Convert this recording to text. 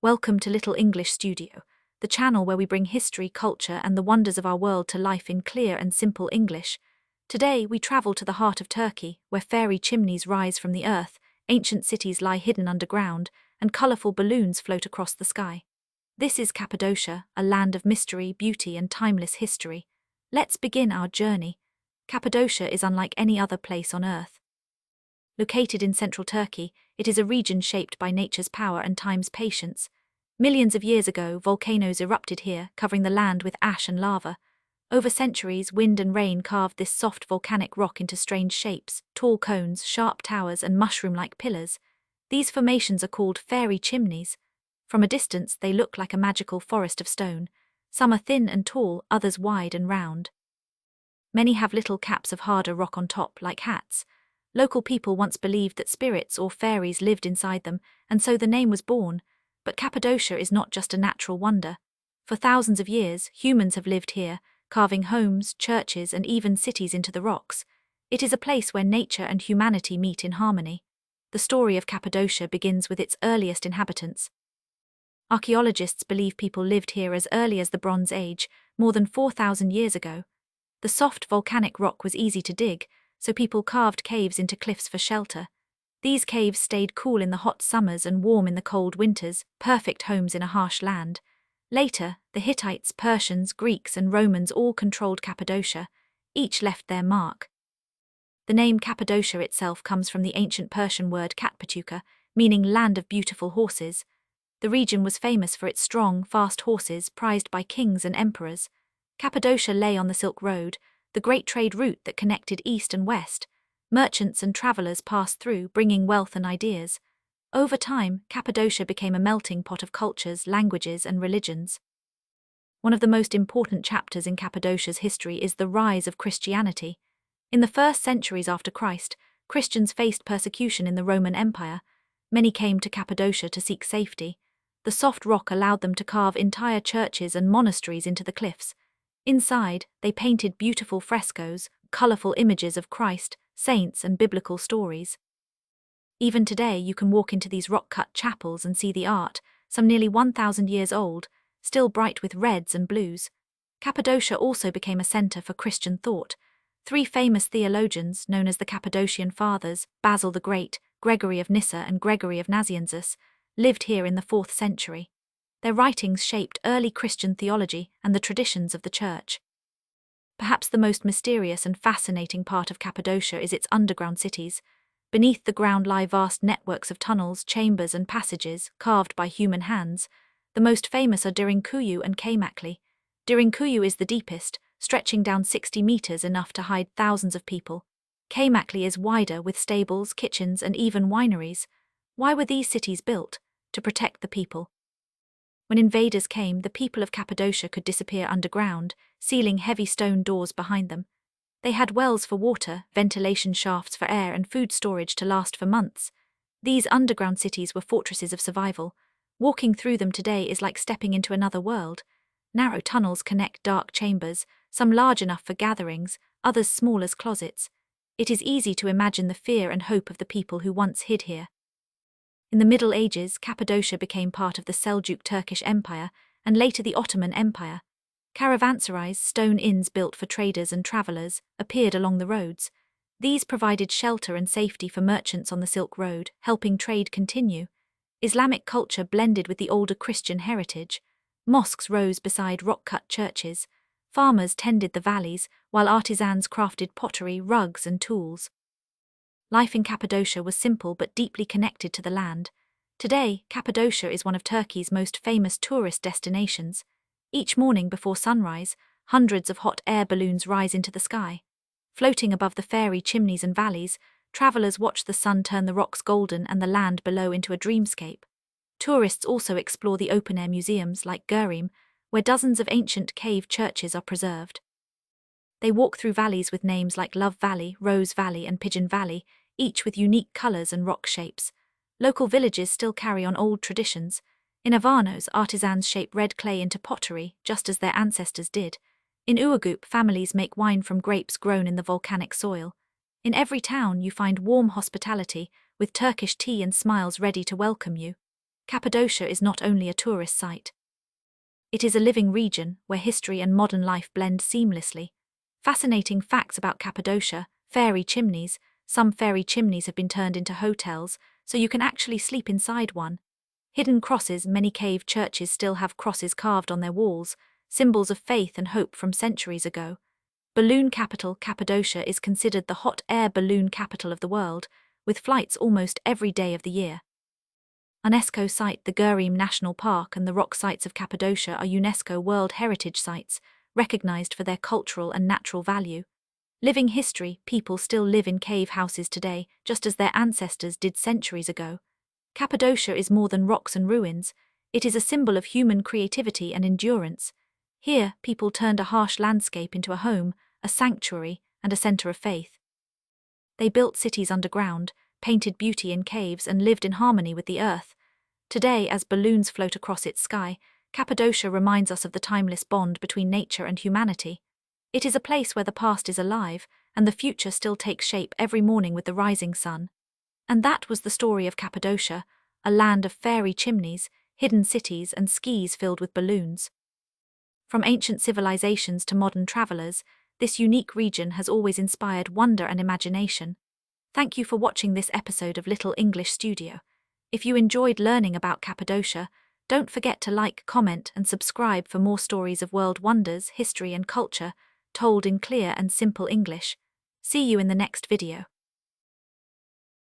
Welcome to Little English Studio, the channel where we bring history, culture, and the wonders of our world to life in clear and simple English. Today, we travel to the heart of Turkey, where fairy chimneys rise from the earth, ancient cities lie hidden underground, and colorful balloons float across the sky. This is Cappadocia, a land of mystery, beauty, and timeless history. Let's begin our journey. Cappadocia is unlike any other place on earth. Located in central Turkey, it is a region shaped by nature's power and time's patience. Millions of years ago, volcanoes erupted here, covering the land with ash and lava. Over centuries, wind and rain carved this soft volcanic rock into strange shapes, tall cones, sharp towers, and mushroom-like pillars. These formations are called fairy chimneys. From a distance, they look like a magical forest of stone. Some are thin and tall, others wide and round. Many have little caps of harder rock on top, like hats. Local people once believed that spirits or fairies lived inside them, and so the name was born. But Cappadocia is not just a natural wonder. For thousands of years, humans have lived here, carving homes, churches, and even cities into the rocks. It is a place where nature and humanity meet in harmony. The story of Cappadocia begins with its earliest inhabitants. Archaeologists believe people lived here as early as the Bronze Age, more than 4,000 years ago. The soft volcanic rock was easy to dig, so people carved caves into cliffs for shelter. These caves stayed cool in the hot summers and warm in the cold winters, perfect homes in a harsh land. Later, the Hittites, Persians, Greeks, and Romans all controlled Cappadocia. Each left their mark. The name Cappadocia itself comes from the ancient Persian word Cappadocia, meaning land of beautiful horses. The region was famous for its strong, fast horses, prized by kings and emperors. Cappadocia lay on the Silk Road, the great trade route that connected east and west. Merchants and travelers passed through, bringing wealth and ideas. Over time, Cappadocia became a melting pot of cultures, languages, and religions. One of the most important chapters in Cappadocia's history is the rise of Christianity. In the first centuries after Christ, Christians faced persecution in the Roman Empire. Many came to Cappadocia to seek safety. The soft rock allowed them to carve entire churches and monasteries into the cliffs. Inside, they painted beautiful frescoes, colorful images of Christ, saints, and biblical stories. Even today, you can walk into these rock-cut chapels and see the art, some nearly 1,000 years old, still bright with reds and blues. Cappadocia also became a center for Christian thought. Three famous theologians, known as the Cappadocian Fathers, Basil the Great, Gregory of Nyssa, and Gregory of Nazianzus, lived here in the 4th century. Their writings shaped early Christian theology and the traditions of the Church. Perhaps the most mysterious and fascinating part of Cappadocia is its underground cities. Beneath the ground lie vast networks of tunnels, chambers, and passages, carved by human hands. The most famous are Derinkuyu and Kaymakli. Derinkuyu is the deepest, stretching down 60 meters, enough to hide thousands of people. Kaymakli is wider, with stables, kitchens, and even wineries. Why were these cities built? To protect the people. When invaders came, the people of Cappadocia could disappear underground, sealing heavy stone doors behind them. They had wells for water, ventilation shafts for air, and food storage to last for months. These underground cities were fortresses of survival. Walking through them today is like stepping into another world. Narrow tunnels connect dark chambers, some large enough for gatherings, others small as closets. It is easy to imagine the fear and hope of the people who once hid here. In the Middle Ages, Cappadocia became part of the Seljuk Turkish Empire and later the Ottoman Empire. Caravanserais, stone inns built for traders and travelers, appeared along the roads. These provided shelter and safety for merchants on the Silk Road, helping trade continue. Islamic culture blended with the older Christian heritage. Mosques rose beside rock-cut churches. Farmers tended the valleys, while artisans crafted pottery, rugs, and tools. Life in Cappadocia was simple but deeply connected to the land. Today, Cappadocia is one of Turkey's most famous tourist destinations. Each morning before sunrise, hundreds of hot air balloons rise into the sky. Floating above the fairy chimneys and valleys, travelers watch the sun turn the rocks golden and the land below into a dreamscape. Tourists also explore the open-air museums like Göreme, where dozens of ancient cave churches are preserved. They walk through valleys with names like Love Valley, Rose Valley, and Pigeon Valley, each with unique colors and rock shapes. Local villages still carry on old traditions. In Avanos, artisans shape red clay into pottery, just as their ancestors did. In Uagup, families make wine from grapes grown in the volcanic soil. In every town, you find warm hospitality, with Turkish tea and smiles ready to welcome you. Cappadocia is not only a tourist site. It is a living region where history and modern life blend seamlessly. Fascinating facts about Cappadocia: fairy chimneys. Some fairy chimneys have been turned into hotels, so you can actually sleep inside one. Hidden crosses. Many cave churches still have crosses carved on their walls, symbols of faith and hope from centuries ago. Balloon capital. Cappadocia is considered the hot air balloon capital of the world, with flights almost every day of the year. UNESCO site. The Göreme National Park and the rock sites of Cappadocia are UNESCO World Heritage Sites, recognized for their cultural and natural value. Living history. People still live in cave houses today, just as their ancestors did centuries ago. Cappadocia is more than rocks and ruins. It is a symbol of human creativity and endurance. Here, people turned a harsh landscape into a home, a sanctuary, and a center of faith. They built cities underground, painted beauty in caves, and lived in harmony with the earth. Today, as balloons float across its sky, Cappadocia reminds us of the timeless bond between nature and humanity. It is a place where the past is alive, and the future still takes shape every morning with the rising sun. And that was the story of Cappadocia, a land of fairy chimneys, hidden cities, and skis filled with balloons. From ancient civilizations to modern travelers, this unique region has always inspired wonder and imagination. Thank you for watching this episode of Little English Studio. If you enjoyed learning about Cappadocia, don't forget to like, comment, and subscribe for more stories of world wonders, history, and culture, told in clear and simple English. See you in the next video.